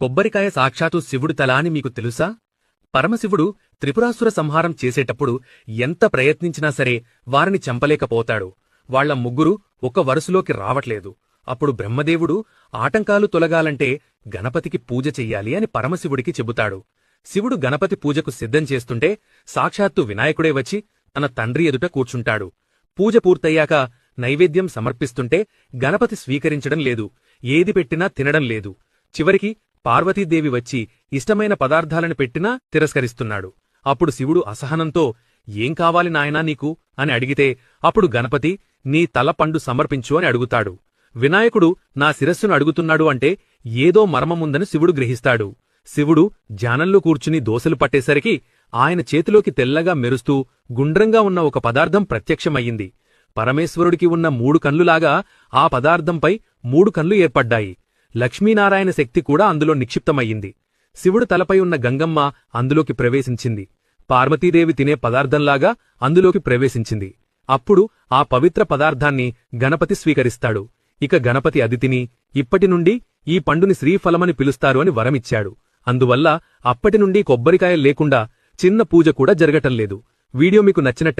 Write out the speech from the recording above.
కొబ్బరికాయ సాక్షాత్తు శివుడి తల అని మీకు తెలుసా? పరమశివుడు త్రిపురాసుర సంహారం చేసేటప్పుడు ఎంత ప్రయత్నించినా సరే వారిని చంపలేకపోతాడు. వాళ్ల ముగ్గురు ఒక వరుసలోకి రావట్లేదు. అప్పుడు బ్రహ్మదేవుడు ఆటంకాలు తొలగాలంటే గణపతికి పూజ చెయ్యాలి అని పరమశివుడికి చెబుతాడు. శివుడు గణపతి పూజకు సిద్ధం చేస్తుంటే సాక్షాత్తు వినాయకుడే వచ్చి తన తండ్రి ఎదుట కూర్చుంటాడు. పూజ పూర్తయ్యాక నైవేద్యం సమర్పిస్తుంటే గణపతి స్వీకరించడం లేదు. ఏది పెట్టినా తినడం లేదు. చివరికి పార్వతీదేవి వచ్చి ఇష్టమైన పదార్థాలను పెట్టినా తిరస్కరిస్తున్నాడు. అప్పుడు శివుడు అసహనంతో ఏం కావాలి నాయనా నీకు అని అడిగితే అప్పుడు గణపతి నీ తల పండు సమర్పించు అని అడుగుతాడు. వినాయకుడు నా శిరస్సును అడుగుతున్నాడు అంటే ఏదో మర్మముందని శివుడు గ్రహిస్తాడు. శివుడు ధ్యానంలో కూర్చుని దోసలు పట్టేసరికి ఆయన చేతిలోకి తెల్లగా మెరుస్తూ గుండ్రంగా ఉన్న ఒక పదార్థం ప్రత్యక్షమయ్యింది. పరమేశ్వరుడికి ఉన్న 3 కన్లులాగా ఆ పదార్థంపై 3 కన్లు ఏర్పడ్డాయి. లక్ష్మీనారాయణ శక్తి కూడా అందులో నిక్షిప్తమయ్యింది. శివుడు తలపై ఉన్న గంగమ్మ అందులోకి ప్రవేశించింది. పార్వతీదేవి తినే పదార్థంలాగా అందులోకి ప్రవేశించింది. అప్పుడు ఆ పవిత్ర పదార్థాన్ని గణపతి స్వీకరిస్తాడు. ఇక గణపతి అది తిని ఇప్పటినుండి ఈ పండుని శ్రీఫలమని పిలుస్తారు అని వరమిచ్చాడు. అందువల్ల అప్పటినుండి కొబ్బరికాయ లేకుండా చిన్న పూజ కూడా జరగటంలేదు. వీడియో మీకు నచ్చినట్టు